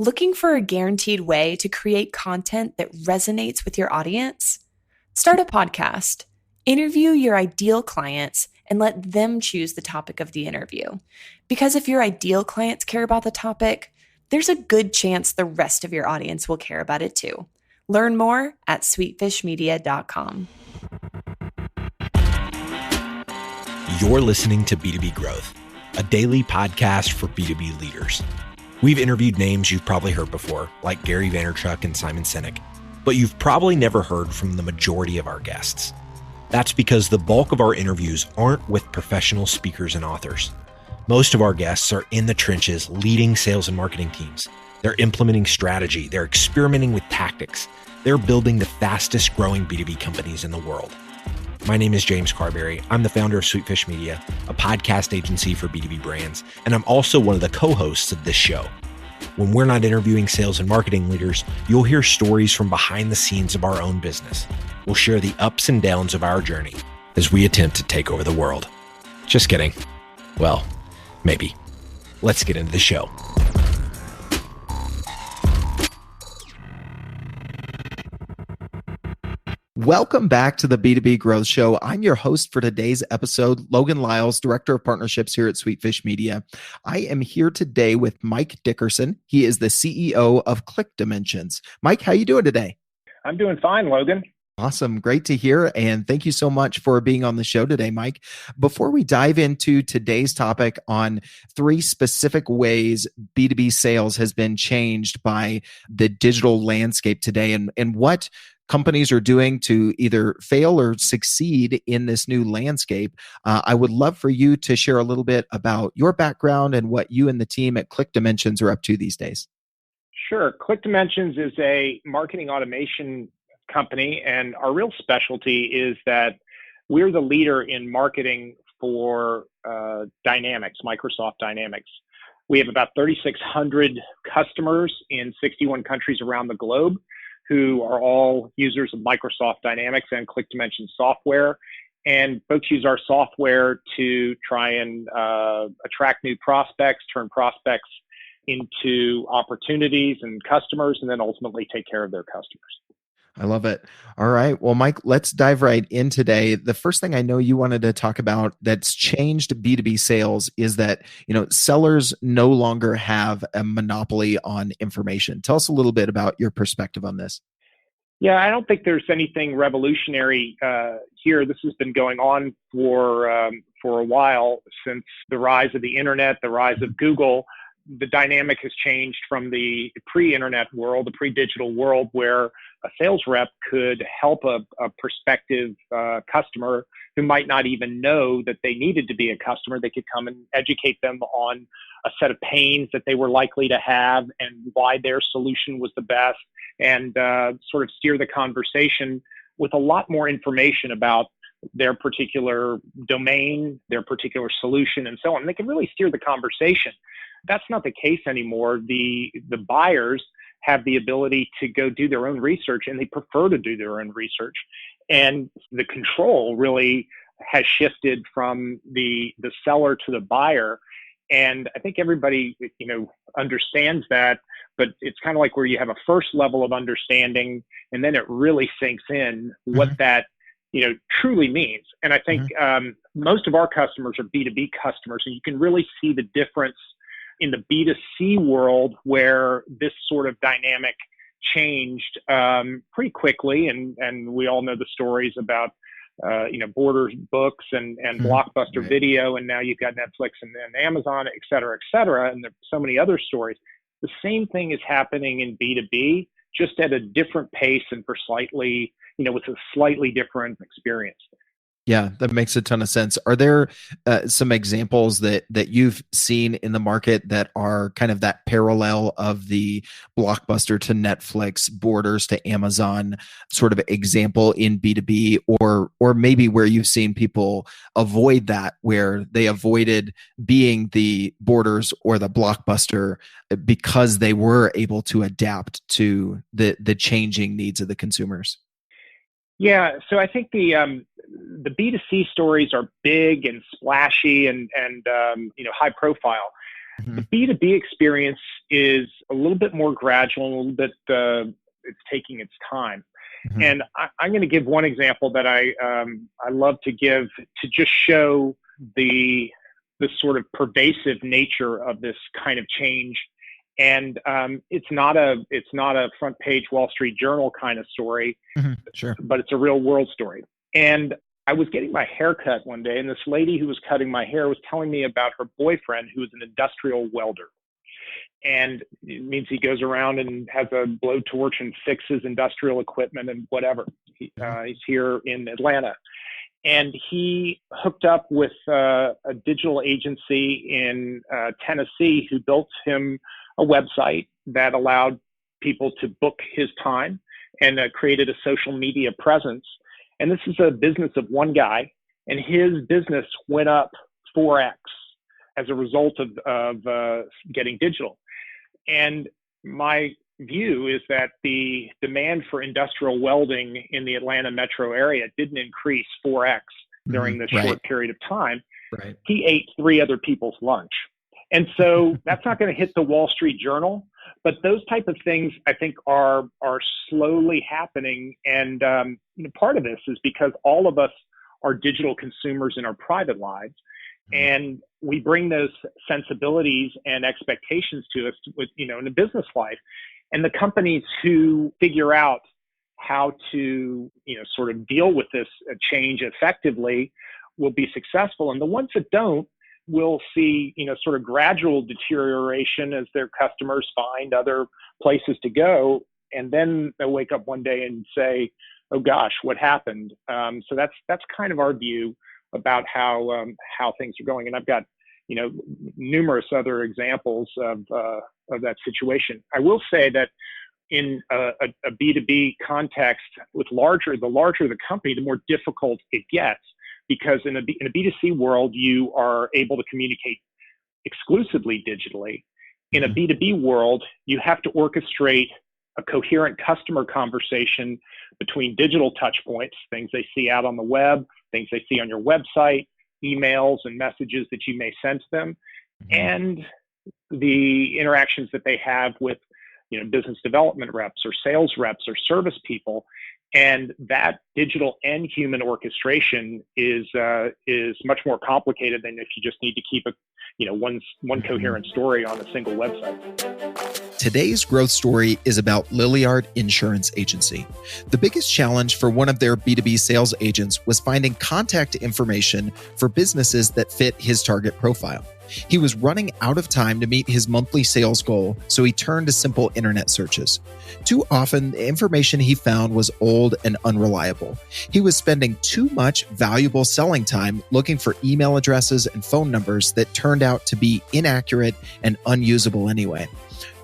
Looking for a guaranteed way to create content that resonates with your audience? Start a podcast, interview your ideal clients, and let them choose the topic of the interview. Because if your ideal clients care about the topic, there's a good chance the rest of your audience will care about it too. Learn more at sweetfishmedia.com. You're listening to B2B Growth, a daily podcast for B2B leaders. We've interviewed names you've probably heard before, like Gary Vaynerchuk and Simon Sinek, but you've probably never heard from the majority of our guests. That's because the bulk of our interviews aren't with professional speakers and authors. Most of our guests are in the trenches leading sales and marketing teams. They're implementing strategy. They're experimenting with tactics. They're building the fastest growing B2B companies in the world. My name is James Carberry. I'm the founder of Sweetfish Media, a podcast agency for B2B brands, and I'm also one of the co-hosts of this show. When we're not interviewing sales and marketing leaders, you'll hear stories from behind the scenes of our own business. We'll share the ups and downs of our journey as we attempt to take over the world. Just kidding. Well, maybe. Let's get into the show. Welcome back to the B2B Growth Show. I'm your host for today's episode, Logan Lyles, Director of Partnerships here at Sweetfish Media. I am here today with Mike Dickerson. He is the CEO of ClickDimenions. Mike, how you doing today? I'm doing fine, Logan. Awesome. Great to hear. And thank you so much for being on the show today, Mike. Before we dive into today's topic on 3 specific ways B2B sales has been changed by the digital landscape today and what companies are doing to either fail or succeed in this new landscape, I would love for you to share a little bit about your background and what you and the team at ClickDimenions are up to these days. Sure. ClickDimenions is a marketing automation company, and our real specialty is that we're the leader in marketing for Dynamics, Microsoft Dynamics. We have about 3,600 customers in 61 countries around the globe who are all users of Microsoft Dynamics and ClickDimenions software. And folks use our software to try and attract new prospects, turn prospects into opportunities and customers, and then ultimately take care of their customers. I love it. All right. Well, Mike, let's dive right in today. The first thing I know you wanted to talk about that's changed B2B sales is that, sellers no longer have a monopoly on information. Tell us a little bit about your perspective on this. Yeah, I don't think there's anything revolutionary here. This has been going on for a while, since the rise of the internet, the rise of Google. The dynamic has changed from the pre-internet world, the pre-digital world, where a sales rep could help a prospective customer who might not even know that they needed to be a customer. They could come and educate them on a set of pains that they were likely to have and why their solution was the best, and sort of steer the conversation with a lot more information about their particular domain, their particular solution, and so on. They can really steer the conversation. That's not the case anymore. The buyers have the ability to go do their own research, and they prefer to do their own research. And the control really has shifted from the seller to the buyer. And I think everybody, understands that, but it's kind of like where you have a first level of understanding, and then it really sinks in what that truly means. And I think most of our customers are B2B customers, and you can really see the difference in the B2C world, where this sort of dynamic changed pretty quickly. And we all know the stories about, Borders books and Blockbuster Video, and now you've got Netflix and Amazon, et cetera, and there's so many other stories. The same thing is happening in B2B, just at a different pace and for slightly, with a slightly different experience. Yeah, that makes a ton of sense. Are there some examples that you've seen in the market that are kind of that parallel of the Blockbuster to Netflix, Borders to Amazon sort of example in B2B, or maybe where you've seen people avoid that, where they avoided being the Borders or the Blockbuster because they were able to adapt to the changing needs of the consumers? Yeah, so I think the B2C stories are big and splashy and high profile. The B2B experience is a little bit more gradual, a little bit, it's taking its time. And I'm going to give one example that I love to give to just show the sort of pervasive nature of this kind of change. And it's not a front page Wall Street Journal kind of story, Sure. but it's a real world story. And I was getting my hair cut one day, and this lady who was cutting my hair was telling me about her boyfriend, who is an industrial welder. And it means he goes around and has a blowtorch and fixes industrial equipment and whatever. He's here in Atlanta. And he hooked up with a digital agency in Tennessee who built him a website that allowed people to book his time and created a social media presence. And this is a business of one guy, and his business went up 4x as a result of getting digital. And my view is that the demand for industrial welding in the Atlanta metro area didn't increase 4x during this short period of time. Right. He ate 3 other people's lunch. And so that's not going to hit the Wall Street Journal, but those type of things I think are slowly happening. And part of this is because all of us are digital consumers in our private lives. And we bring those sensibilities and expectations to us with, in a business life. And the companies who figure out how to, sort of deal with this change effectively will be successful. And the ones that don't will see, sort of gradual deterioration as their customers find other places to go. And then they'll wake up one day and say, oh gosh, what happened? So that's kind of our view about how things are going. And I've got, numerous other examples of that situation. I will say that in a B2B context, the larger the company, the more difficult it gets, because in a B2C world, you are able to communicate exclusively digitally. In a B2B world, you have to orchestrate a coherent customer conversation between digital touch points, things they see out on the web, things they see on your website, emails and messages that you may send to them, and the interactions that they have with, business development reps or sales reps or service people. And that digital and human orchestration is much more complicated than if you just need to keep one coherent story on a single website. Today's growth story is about Lilliard Insurance Agency. The biggest challenge for one of their B2B sales agents was finding contact information for businesses that fit his target profile. He was running out of time to meet his monthly sales goal, so he turned to simple internet searches. Too often, the information he found was old and unreliable. He was spending too much valuable selling time looking for email addresses and phone numbers that turned out to be inaccurate and unusable anyway.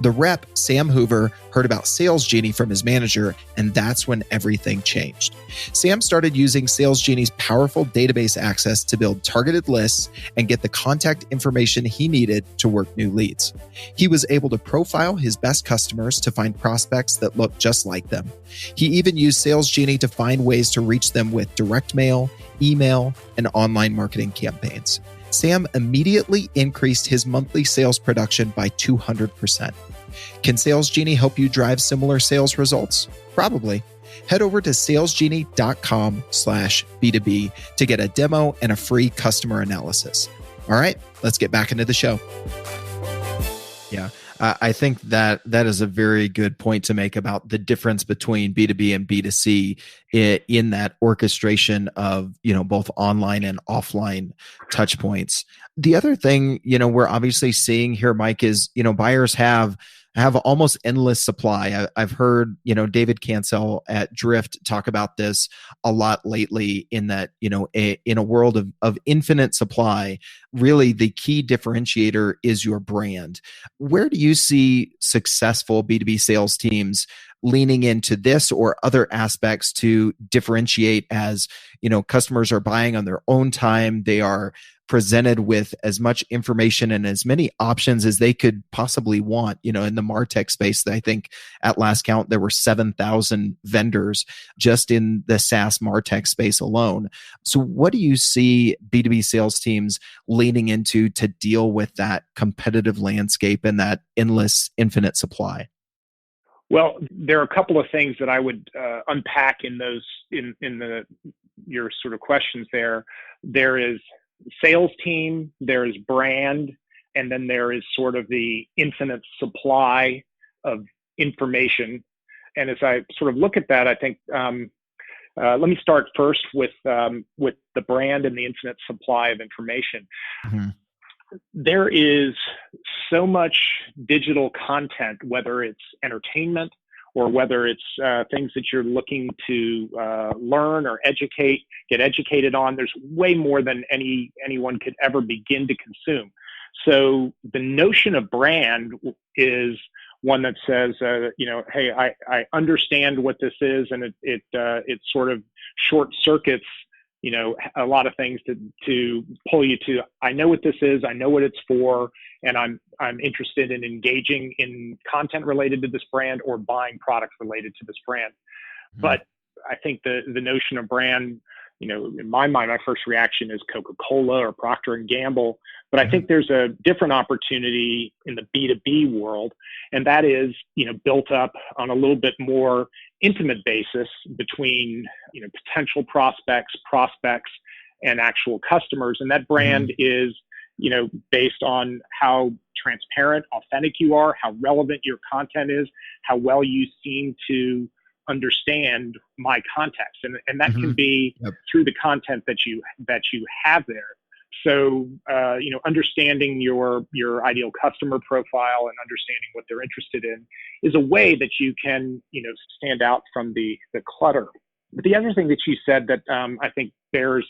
The rep, Sam Hoover, heard about Sales Genie from his manager, and that's when everything changed. Sam started using Sales Genie's powerful database access to build targeted lists and get the contact information he needed to work new leads. He was able to profile his best customers to find prospects that looked just like them. He even used Sales Genie to find ways to reach them with direct mail, email, and online marketing campaigns. Sam immediately increased his monthly sales production by 200%. Can Sales Genie help you drive similar sales results? Probably. Head over to salesgenie.com/B2B to get a demo and a free customer analysis. All right, let's get back into the show. Yeah. I think that is a very good point to make about the difference between B2B and B2C in that orchestration of, both online and offline touch points. The other thing, we're obviously seeing here, Mike, is, buyers have almost endless supply. I've heard, David Cancel at Drift talk about this a lot lately in that, in a world of infinite supply, really the key differentiator is your brand. Where do you see successful B2B sales teams leaning into this or other aspects to differentiate as, customers are buying on their own time, they are presented with as much information and as many options as they could possibly want. In the MarTech space, I think at last count, there were 7,000 vendors just in the SaaS MarTech space alone. So what do you see B2B sales teams leaning into to deal with that competitive landscape and that endless, infinite supply? Well, there are a couple of things that I would unpack in those your sort of questions there. There is sales team, there is brand, and then there is sort of the infinite supply of information. And as I sort of look at that, I think let me start first with the brand and the infinite supply of information. Mm-hmm. There is so much digital content, whether it's entertainment or whether it's things that you're looking to learn or get educated on. There's way more than anyone could ever begin to consume. So the notion of brand is one that says, hey, I understand what this is, and it sort of short circuits a lot of things to pull you to, I know what this is, I know what it's for, and I'm interested in engaging in content related to this brand or buying products related to this brand. Mm-hmm. But I think the notion of brand, in my mind, my first reaction is Coca-Cola or Procter & Gamble. But I think there's a different opportunity in the B2B world, and that is, built up on a little bit more intimate basis between, potential prospects, and actual customers. And that brand is, based on how transparent, authentic you are, how relevant your content is, how well you seem to understand my context. And that can be through the content that you have there. So, understanding your ideal customer profile and understanding what they're interested in is a way that you can, stand out from the clutter. But the other thing that you said that I think bears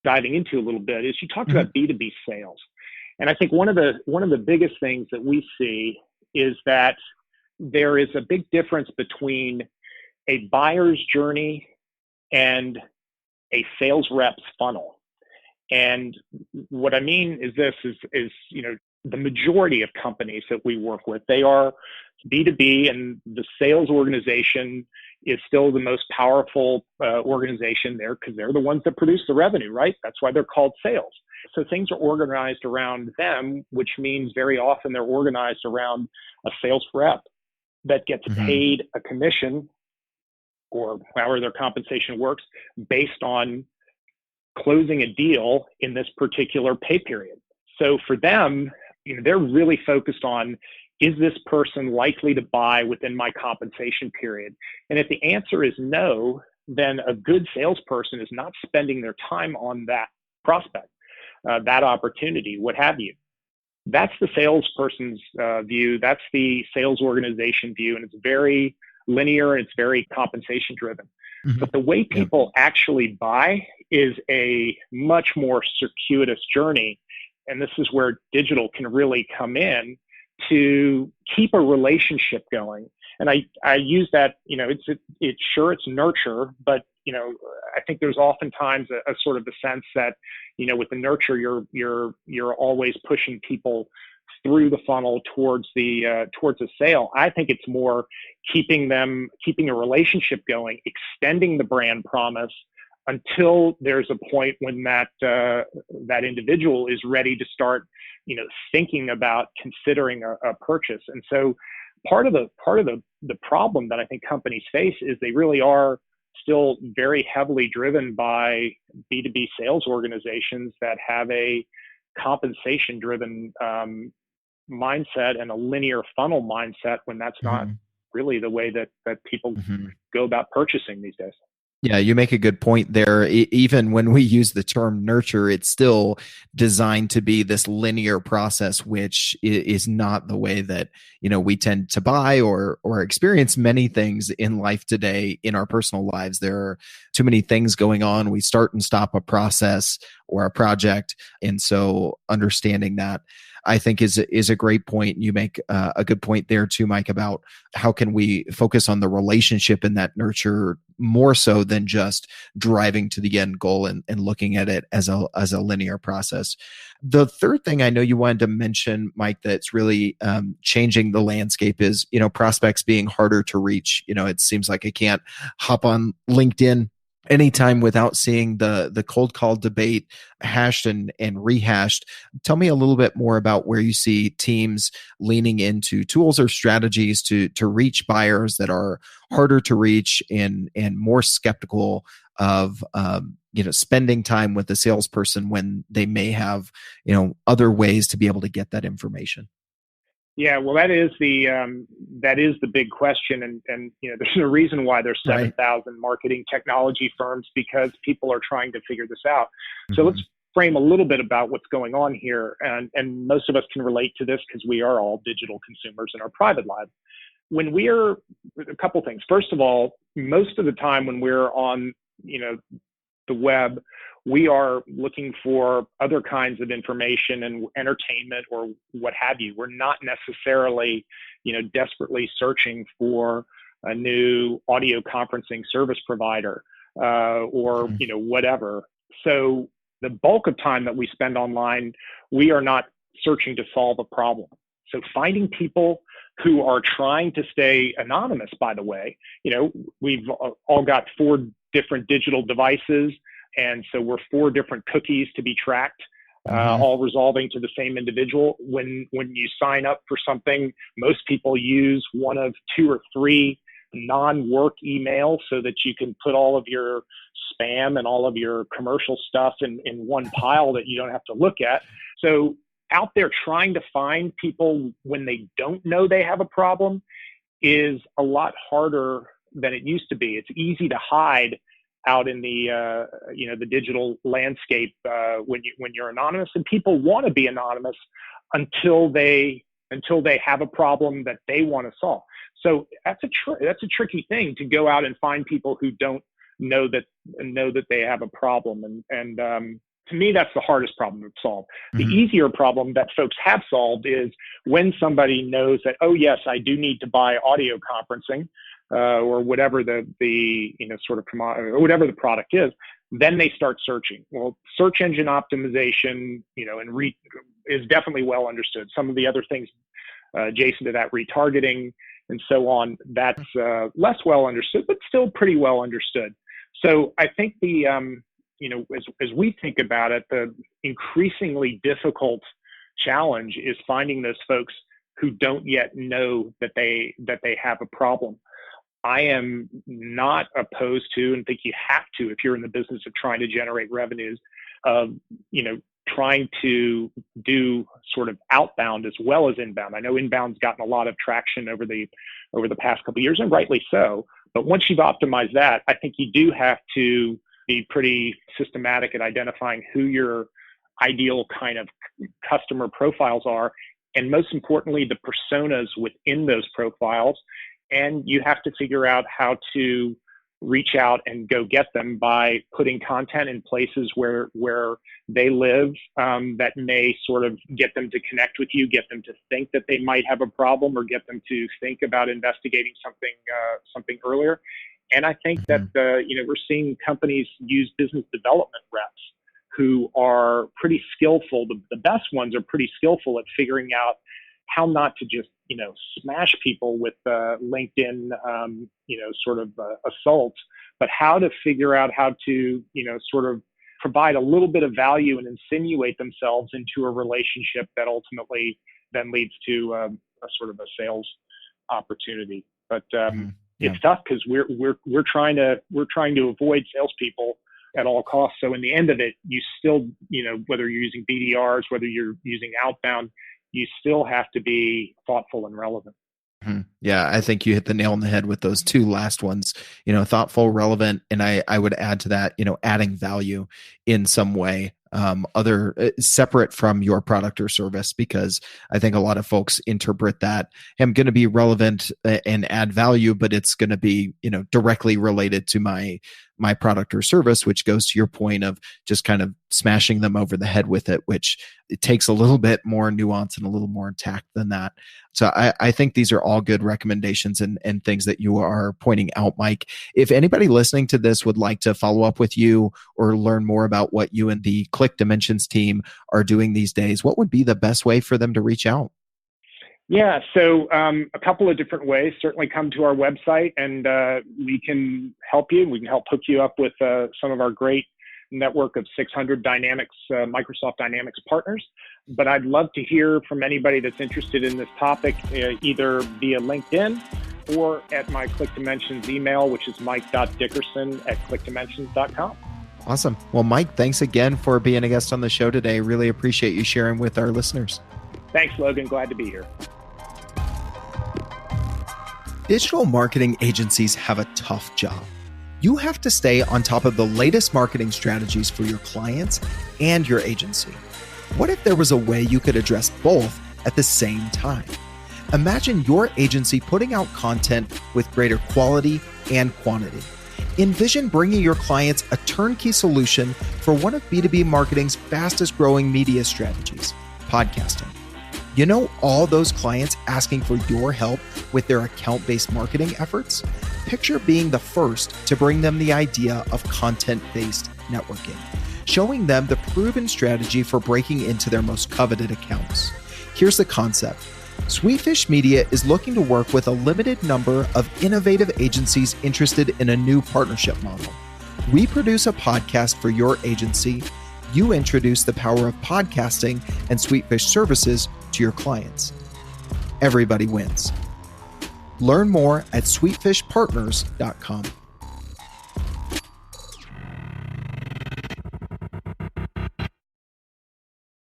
diving into a little bit is you talked about B2B sales. And I think one of the biggest things that we see is that there is a big difference between a buyer's journey and a sales rep's funnel. And what I mean is this is the majority of companies that we work with, they are B2B, and the sales organization is still the most powerful organization there because they're the ones that produce the revenue, right? That's why they're called sales. So things are organized around them, which means very often they're organized around a sales rep that gets paid a commission or however their compensation works based on closing a deal in this particular pay period. So for them, they're really focused on, is this person likely to buy within my compensation period? And if the answer is no, then a good salesperson is not spending their time on that prospect, that opportunity, what have you. That's the salesperson's view. That's the sales organization view. And it's very linear. It's very compensation driven. But the way people actually buy is a much more circuitous journey. And this is where digital can really come in to keep a relationship going. And I use that, it's nurture, but, I think there's oftentimes a sort of a sense that, with the nurture, you're always pushing people through the funnel towards a sale. I think it's more keeping a relationship going, extending the brand promise until there's a point when that individual is ready to start, thinking about considering a purchase. And so part of the problem that I think companies face is they really are still very heavily driven by B2B sales organizations that have a compensation driven mindset and a linear funnel mindset, when that's not really the way that people go about purchasing these days. Yeah, you make a good point there. Even when we use the term nurture, it's still designed to be this linear process, which is not the way that, we tend to buy or experience many things in life today in our personal lives. There are too many things going on. We start and stop a process or a project. And so understanding that. I think is a great point. You make a good point there too, Mike, about how can we focus on the relationship in that nurture more so than just driving to the end goal and looking at it as a linear process. The third thing I know you wanted to mention, Mike, that's really changing the landscape is, prospects being harder to reach. It seems like I can't hop on LinkedIn anytime without seeing the cold call debate hashed and rehashed. Tell me a little bit more about where you see teams leaning into tools or strategies to reach buyers that are harder to reach and more skeptical of spending time with the salesperson when they may have other ways to be able to get that information. Yeah, well, that is the big question, and there's a reason why there's 7,000 marketing technology firms, because people are trying to figure this out. So let's frame a little bit about what's going on here, and most of us can relate to this because we are all digital consumers in our private lives. When we're a couple things. First of all, most of the time when we're on the web, we are looking for other kinds of information and entertainment or what have you. We're not necessarily, desperately searching for a new audio conferencing service provider or, whatever. So the bulk of time that we spend online, we are not searching to solve a problem. So finding people who are trying to stay anonymous, by the way, we've all got 4 different digital devices. And so we're 4 different cookies to be tracked, all resolving to the same individual. When you sign up for something, most people use one of 2 or 3 non-work emails so that you can put all of your spam and all of your commercial stuff in one pile that you don't have to look at. So out there trying to find people when they don't know they have a problem is a lot harder than it used to be. It's easy to hide out in the the digital landscape when you're anonymous, and people want to be anonymous until they have a problem that they want to solve. So that's a tricky thing, to go out and find people who don't know that they have a problem, and to me, that's the hardest problem to solve. The easier problem that folks have solved is when somebody knows that, oh yes, I do need to buy audio conferencing, or whatever the sort of commodity or whatever the product is, then they start searching. Well, search engine optimization, is definitely well understood. Some of the other things adjacent to that, retargeting and so on, that's less well understood, but still pretty well understood. So I think as we think about it, the increasingly difficult challenge is finding those folks who don't yet know that they have a problem. I am not opposed to, and think you have to, if you're in the business of trying to generate revenues, trying to do sort of outbound as well as inbound. I know inbound's gotten a lot of traction over the past couple of years, and rightly so. But once you've optimized that, I think you do have to be pretty systematic at identifying who your ideal kind of customer profiles are, and most importantly, the personas within those profiles. And you have to figure out how to reach out and go get them by putting content in places where they live, that may sort of get them to connect with you, get them to think that they might have a problem, or get them to think about investigating something earlier. And I think that we're seeing companies use business development reps who are pretty skillful. The best ones are pretty skillful at figuring out how not to just smash people with LinkedIn sort of assaults, but how to figure out how to sort of provide a little bit of value and insinuate themselves into a relationship that ultimately then leads to a sort of a sales opportunity. But it's tough because we're trying to avoid salespeople at all costs. So in the end of it, you still whether you're using BDRs, whether you're using outbound, you still have to be thoughtful and relevant. Yeah, I think you hit the nail on the head with those 2 last ones, thoughtful, relevant. And I would add to that, adding value in some way, other separate from your product or service, because I think a lot of folks interpret that I'm going to be relevant and add value, but it's going to be, directly related to my my product or service, which goes to your point of just kind of smashing them over the head with it, which it takes a little bit more nuance and a little more tact than that. So I think these are all good recommendations and things that you are pointing out, Mike. If anybody listening to this would like to follow up with you or learn more about what you and the ClickDimenions team are doing these days, what would be the best way for them to reach out? Yeah, so a couple of different ways. Certainly come to our website and we can help you. We can help hook you up with some of our great network of 600 Dynamics, Microsoft Dynamics partners. But I'd love to hear from anybody that's interested in this topic, either via LinkedIn or at my ClickDimenions email, which is mike.dickerson@clickdimensions.com. Awesome. Well, Mike, thanks again for being a guest on the show today. Really appreciate you sharing with our listeners. Thanks, Logan. Glad to be here. Digital marketing agencies have a tough job. You have to stay on top of the latest marketing strategies for your clients and your agency. What if there was a way you could address both at the same time? Imagine your agency putting out content with greater quality and quantity. Envision bringing your clients a turnkey solution for one of B2B marketing's fastest growing media strategies, podcasting. You know, all those clients asking for your help with their account-based marketing efforts? Picture being the first to bring them the idea of content-based networking, showing them the proven strategy for breaking into their most coveted accounts. Here's the concept. Sweetfish Media is looking to work with a limited number of innovative agencies interested in a new partnership model. We produce a podcast for your agency. You introduce the power of podcasting and Sweetfish services to your clients. Everybody wins. Learn more at sweetfishpartners.com.